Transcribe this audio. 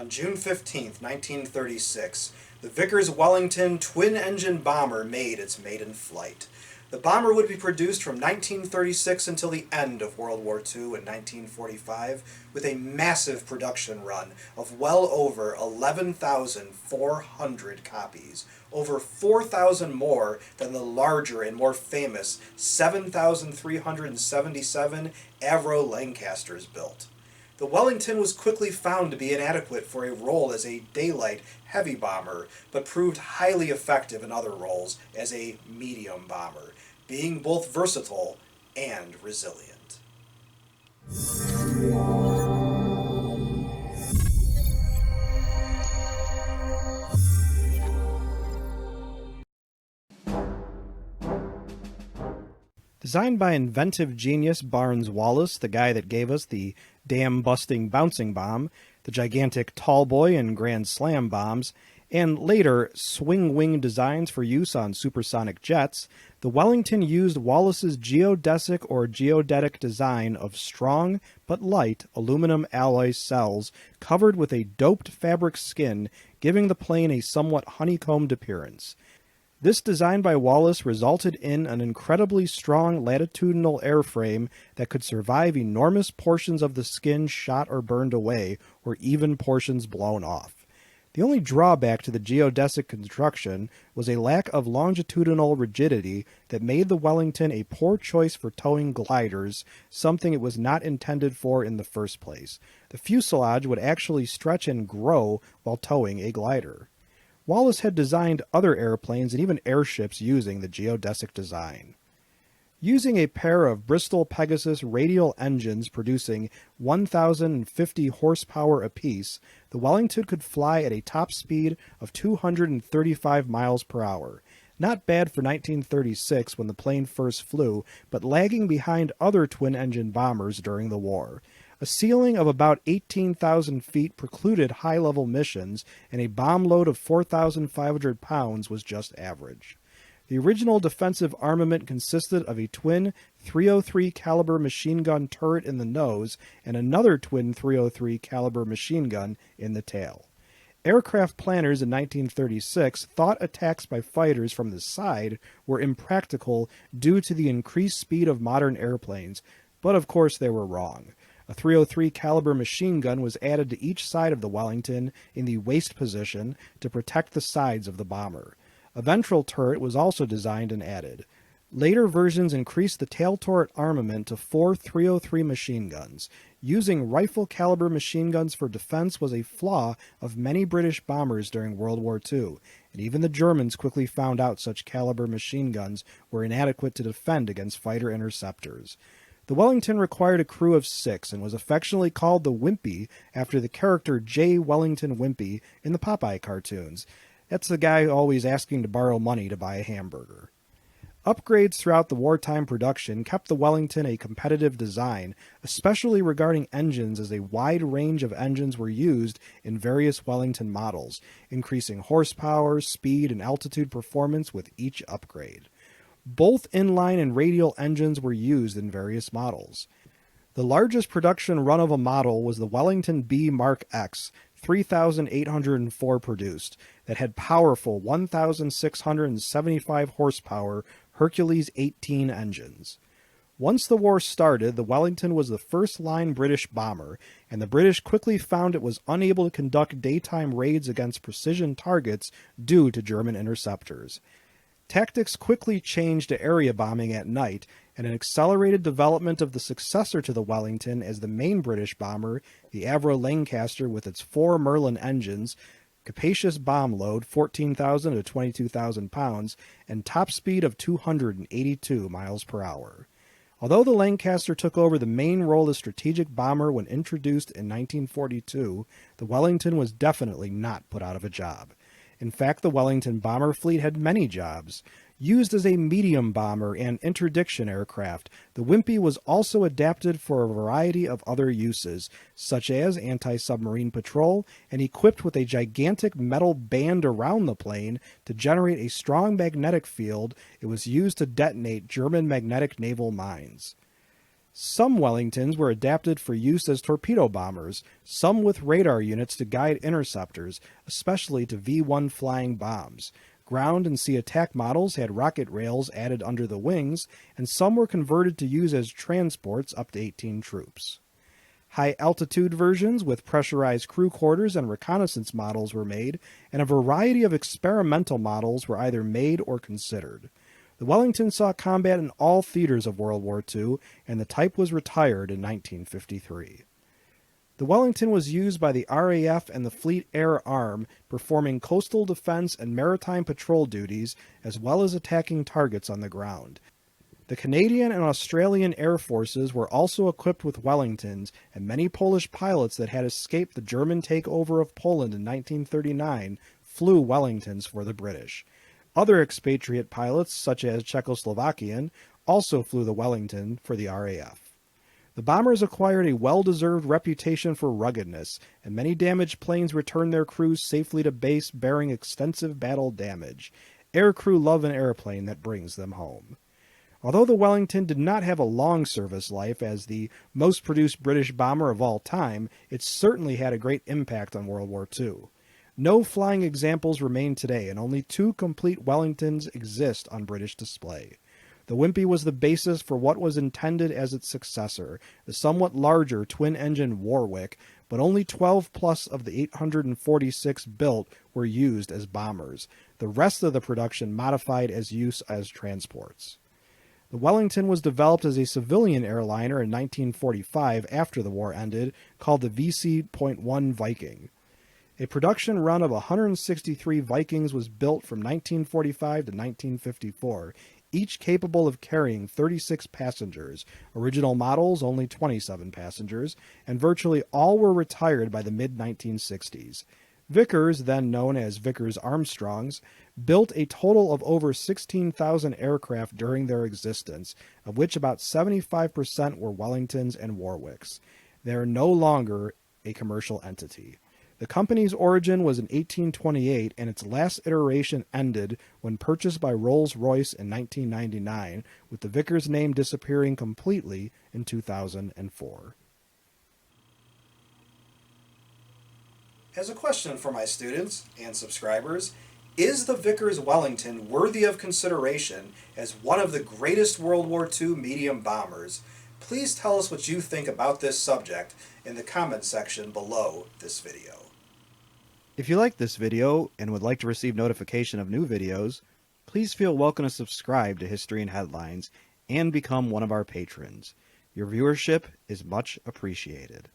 On June 15, 1936, the Vickers Wellington twin-engine bomber made its maiden flight. The bomber would be produced from 1936 until the end of World War II in 1945, with a massive production run of well over 11,400 copies, over 4,000 more than the larger and more famous 7,377 Avro Lancasters built. The Wellington was quickly found to be inadequate for a role as a daylight heavy bomber, but proved highly effective in other roles as a medium bomber, being both versatile and resilient. Designed by inventive genius Barnes Wallis, the guy that gave us the dam-busting bouncing bomb, the gigantic tall boy and grand slam bombs, and later swing-wing designs for use on supersonic jets, the Wellington used Wallis's geodesic or geodetic design of strong but light aluminum alloy cells covered with a doped fabric skin, giving the plane a somewhat honeycombed appearance. This design by Wallis resulted in an incredibly strong latitudinal airframe that could survive enormous portions of the skin shot or burned away, or even portions blown off. The only drawback to the geodesic construction was a lack of longitudinal rigidity that made the Wellington a poor choice for towing gliders, something it was not intended for in the first place. The fuselage would actually stretch and grow while towing a glider. Wallis had designed other airplanes and even airships using the geodesic design. Using a pair of Bristol Pegasus radial engines producing 1,050 horsepower apiece, the Wellington could fly at a top speed of 235 miles per hour. Not bad for 1936 when the plane first flew, but lagging behind other twin-engine bombers during the war. A ceiling of about 18,000 feet precluded high-level missions, and a bomb load of 4,500 pounds was just average. The original defensive armament consisted of a twin .303 caliber machine gun turret in the nose and another twin .303 caliber machine gun in the tail. Aircraft planners in 1936 thought attacks by fighters from the side were impractical due to the increased speed of modern airplanes, but of course they were wrong. A .303 caliber machine gun was added to each side of the Wellington in the waist position to protect the sides of the bomber. A ventral turret was also designed and added. Later versions increased the tail turret armament to 4 .303 machine guns. Using rifle-caliber machine guns for defense was a flaw of many British bombers during World War II, and even the Germans quickly found out such caliber machine guns were inadequate to defend against fighter interceptors. The Wellington required a crew of 6 and was affectionately called the Wimpy after the character J. Wellington Wimpy in the Popeye cartoons. That's the guy always asking to borrow money to buy a hamburger. Upgrades throughout the wartime production kept the Wellington a competitive design, especially regarding engines, as a wide range of engines were used in various Wellington models, increasing horsepower, speed, and altitude performance with each upgrade. Both inline and radial engines were used in various models. The largest production run of a model was the Wellington B Mark X, 3,804 produced, that had powerful 1,675 horsepower Hercules 18 engines. Once the war started, the Wellington was the first-line British bomber, and the British quickly found it was unable to conduct daytime raids against precision targets due to German interceptors. Tactics quickly changed to area bombing at night, and an accelerated development of the successor to the Wellington as the main British bomber, the Avro Lancaster with its 4 Merlin engines, capacious bomb load 14,000 to 22,000 pounds, and top speed of 282 miles per hour. Although the Lancaster took over the main role as strategic bomber when introduced in 1942, the Wellington was definitely not put out of a job. In fact, the Wellington bomber fleet had many jobs. Used as a medium bomber and interdiction aircraft, the Wimpy was also adapted for a variety of other uses, such as anti-submarine patrol, and equipped with a gigantic metal band around the plane to generate a strong magnetic field. It was used to detonate German magnetic naval mines. Some Wellingtons were adapted for use as torpedo bombers, some with radar units to guide interceptors, especially to V-1 flying bombs. Ground and sea attack models had rocket rails added under the wings, and some were converted to use as transports up to 18 troops. High-altitude versions with pressurized crew quarters and reconnaissance models were made, and a variety of experimental models were either made or considered. The Wellington saw combat in all theaters of World War II, and the type was retired in 1953. The Wellington was used by the RAF and the Fleet Air Arm, performing coastal defense and maritime patrol duties, as well as attacking targets on the ground. The Canadian and Australian Air Forces were also equipped with Wellingtons, and many Polish pilots that had escaped the German takeover of Poland in 1939 flew Wellingtons for the British. Other expatriate pilots, such as Czechoslovakian, also flew the Wellington for the RAF. The bombers acquired a well-deserved reputation for ruggedness, and many damaged planes returned their crews safely to base bearing extensive battle damage. Air crew love an airplane that brings them home. Although the Wellington did not have a long service life as the most produced British bomber of all time, it certainly had a great impact on World War II. No flying examples remain today, and only 2 complete Wellingtons exist on British display. The Wimpy was the basis for what was intended as its successor, the somewhat larger twin-engine Warwick, but only 12 plus of the 846 built were used as bombers. The rest of the production modified as use as transports. The Wellington was developed as a civilian airliner in 1945 after the war ended, called the VC.1 Viking. A production run of 163 Vikings was built from 1945 to 1954, each capable of carrying 36 passengers, original models only 27 passengers, and virtually all were retired by the mid-1960s. Vickers, then known as Vickers Armstrongs, built a total of over 16,000 aircraft during their existence, of which about 75% were Wellingtons and Warwicks. They are no longer a commercial entity. The company's origin was in 1828, and its last iteration ended when purchased by Rolls-Royce in 1999, with the Vickers name disappearing completely in 2004. As a question for my students and subscribers, is the Vickers Wellington worthy of consideration as one of the greatest World War II medium bombers? Please tell us what you think about this subject in the comment section below this video. If you liked this video and would like to receive notification of new videos, please feel welcome to subscribe to History and Headlines and become one of our patrons. Your viewership is much appreciated.